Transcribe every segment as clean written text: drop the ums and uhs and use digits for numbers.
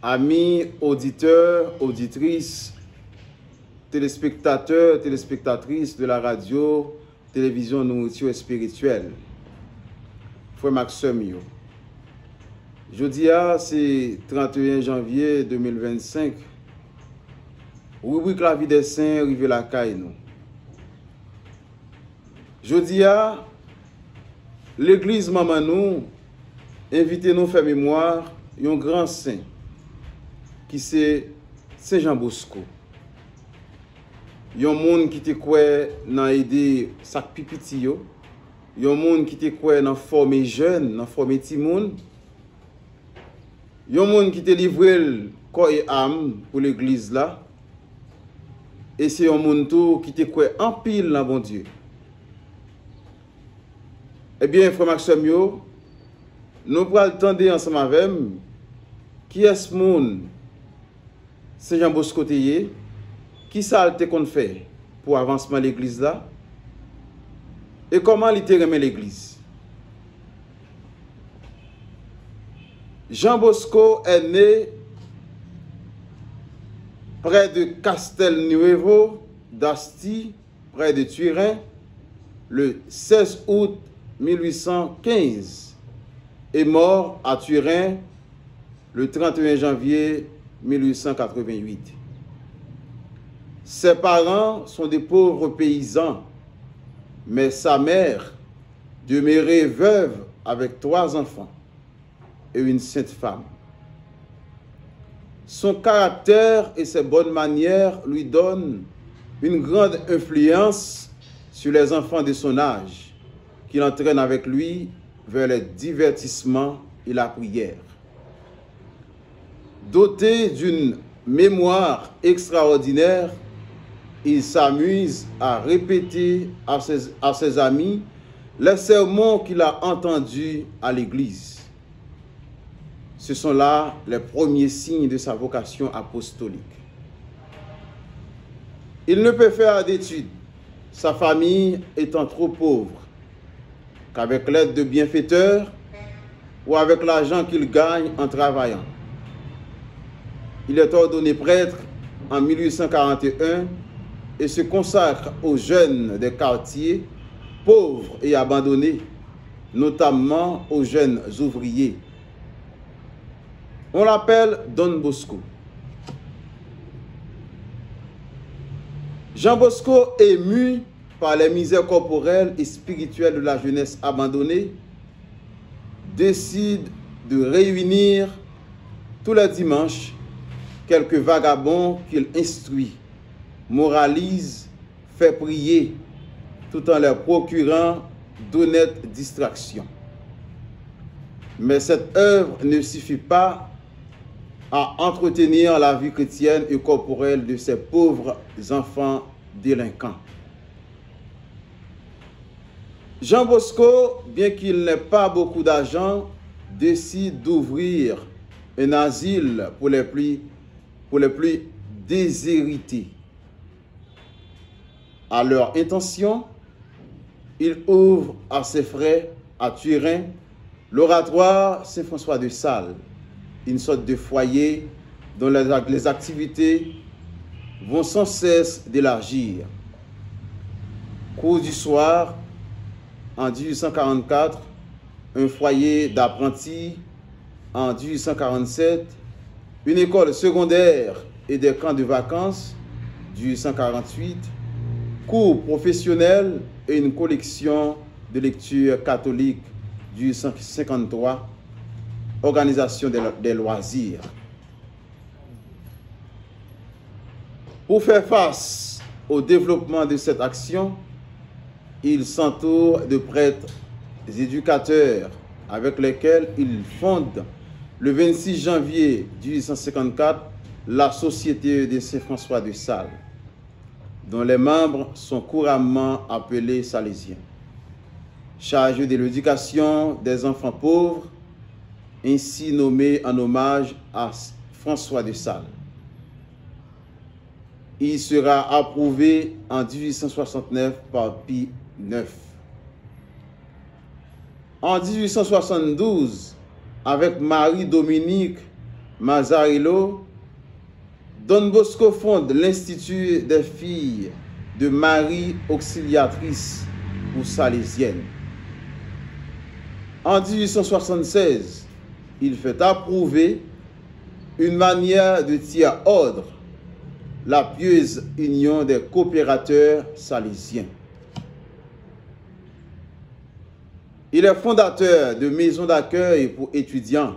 Amis, auditeurs, auditrices, téléspectateurs, téléspectatrices de la radio, télévision nourriture spirituelle. Frère Maxime, jeudi, c'est 31 janvier 2025. Rubrique La vie des saints, rive la caille nous. Jeudi, l'église maman nous invite nous faire mémoire un grand saint qui c'est Saint Jean Bosco. Yon monde qui te quoi dans aider sac pipiti yo. Yon monde qui te quoi dans former jeune, dans former petit monde. Yon monde qui te livré corps et âme pour l'église là. Et c'est un monde tout qui te quoi en pile dans bon Dieu. Eh bien, frère Maxime yo, nous prenons le temps ensemble avec qui est ce monde Saint Jean Bosco Teye, qui ça te qu'on fait pour avancement l'église là et comment il te remet l'église. Jean Bosco est né près de Castelnuovo d'Asti, près de Turin, le 16 août 1815 et mort à Turin le 31 janvier 1888. Ses parents sont des pauvres paysans, mais sa mère demeurait veuve avec 3 enfants et une sainte femme. Son caractère et ses bonnes manières lui donnent une grande influence sur les enfants de son âge, qu'il entraîne avec lui vers les divertissements et la prière. Doté d'une mémoire extraordinaire, il s'amuse à répéter à ses amis les sermons qu'il a entendus à l'église. Ce sont là les premiers signes de sa vocation apostolique. Il ne peut faire d'études, sa famille étant trop pauvre, qu'avec l'aide de bienfaiteurs ou avec l'argent qu'il gagne en travaillant. Il est ordonné prêtre en 1841 et se consacre aux jeunes des quartiers pauvres et abandonnés, notamment aux jeunes ouvriers. On l'appelle Don Bosco. Jean Bosco, ému par les misères corporelles et spirituelles de la jeunesse abandonnée, décide de réunir tous les dimanches quelques vagabonds qu'il instruit, moralise, fait prier, tout en leur procurant d'honnêtes distractions. Mais cette œuvre ne suffit pas à entretenir la vie chrétienne et corporelle de ces pauvres enfants délinquants. Jean Bosco, bien qu'il n'ait pas beaucoup d'argent, décide d'ouvrir un asile pour les plus déshérités. À leur intention, il ouvre à ses frais à Turin l'oratoire Saint-François de Sales, une sorte de foyer dont les activités vont sans cesse d'élargir. Cours du soir, en 1844, un foyer d'apprentis en 1847, une école secondaire et des camps de vacances, 1848, cours professionnels et une collection de lecture catholique, 1853, organisation des loisirs. Pour faire face au développement de cette action, il s'entoure de prêtres éducateurs avec lesquels il fonde le 26 janvier 1854 la Société de Saint-François de Sales, dont les membres sont couramment appelés salésiens, chargés de l'éducation des enfants pauvres, ainsi nommés en hommage à François de Sales. Il sera approuvé en 1869 par Pie IX. En 1872, avec Marie-Dominique Mazzarello, Don Bosco fonde l'Institut des filles de Marie Auxiliatrice ou Salésienne. En 1876, il fait approuver une manière de tirer ordre la pieuse union des coopérateurs salésiens. Il est fondateur de maisons d'accueil pour étudiants,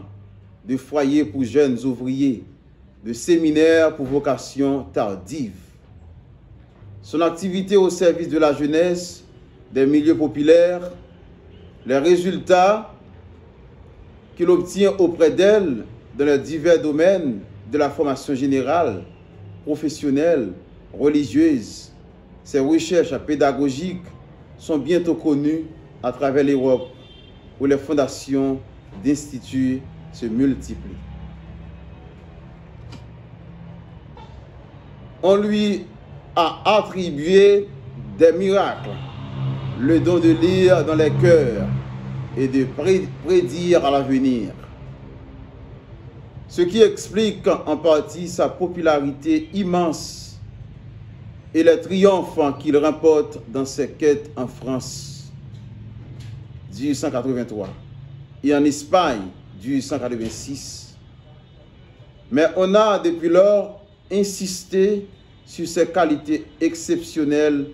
de foyers pour jeunes ouvriers, de séminaires pour vocation tardive. Son activité au service de la jeunesse, des milieux populaires, les résultats qu'il obtient auprès d'elle dans les divers domaines de la formation générale, professionnelle, religieuse, ses recherches pédagogiques sont bientôt connues à travers l'Europe où les fondations d'instituts se multiplient. On lui a attribué des miracles, le don de lire dans les cœurs et de prédire à l'avenir. Ce qui explique en partie sa popularité immense et les triomphes qu'il remporte dans ses quêtes en France, 1883, et en Espagne, 1886. Mais on a depuis lors insisté sur ses qualités exceptionnelles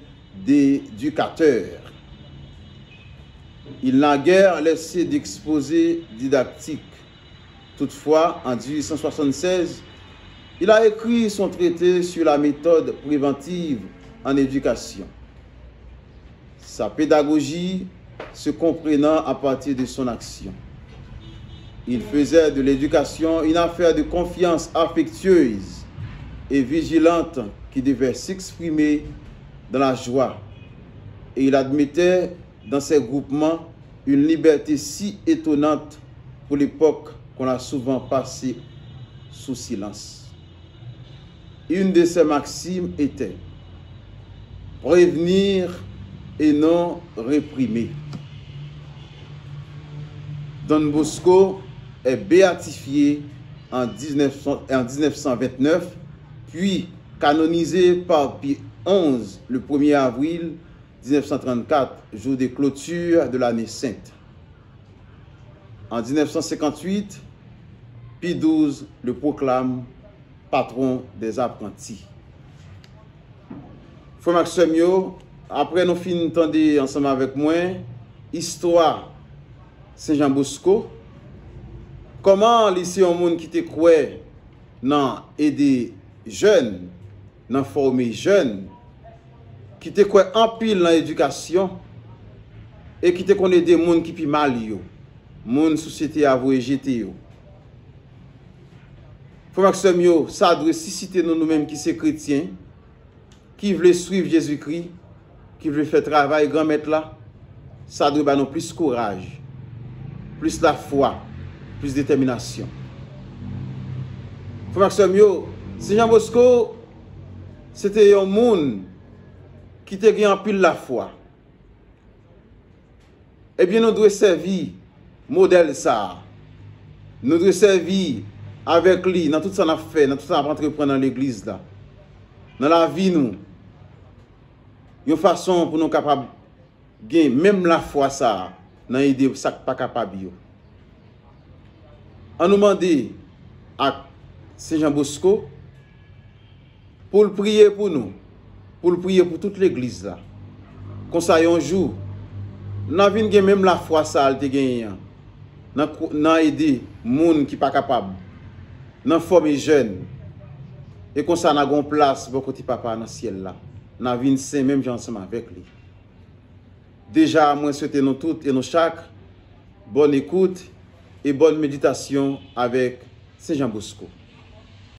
d'éducateur. Il n'a guère laissé d'exposés didactiques. Toutefois, en 1876, il a écrit son traité sur la méthode préventive en éducation. Sa pédagogie se comprenant à partir de son action. Il faisait de l'éducation une affaire de confiance affectueuse et vigilante qui devait s'exprimer dans la joie. Et il admettait dans ses groupements une liberté si étonnante pour l'époque qu'on a souvent passée sous silence. Une de ses maximes était prévenir et non réprimer. Don Bosco est béatifié en 1929, puis canonisé par Pie XI le 1er avril 1934, jour de clôture de l'année sainte. En 1958, Pie XII le proclame patron des apprentis. Frère Maxime, après nous finissons ensemble avec moi, histoire Saint-Jean Bosco, comment lycée un monde qui te croit dans aider jeunes, dans former jeunes, qui te croit en pile dans l'éducation et qui te connaît des gens qui pi mal yo, monde société à vous jeter yo. Frère Maxime, ça doit susciter nous-mêmes qui sommes chrétiens, qui veulent suivre Jésus-Christ, qui veulent faire travail grand maître là, ça doit avoir plus courage, plus la foi, plus de détermination. Frère Maxime, Saint-Jean Bosco, c'était un monde qui te gagne en pile la foi. Eh bien, nous devons servir modèle ça. Nous devons servir avec lui dans tout ça qu'on a fait, dans tout ça qu'on a entrepris dans l'église là. Dans la vie nous. Une façon pour nous capables de gagner même la foi ça dans l'idée ça pas capable yo. On nous demande à Saint-Jean Bosco pour le prier pour nous, pour le prier pour toute l'église là. Comme ça un jour, nous avons gagné même la foi ça te gagner. Dans aider monde qui pas capable. Dans former jeunes. Et comme ça, nous avons place pour côté papa dans le ciel là. Nous avons saint même gens ensemble avec lui. Déjà, moi, souhaite nous toutes et nous chaque bonne écoute et bonne méditation avec Saint-Jean Bosco.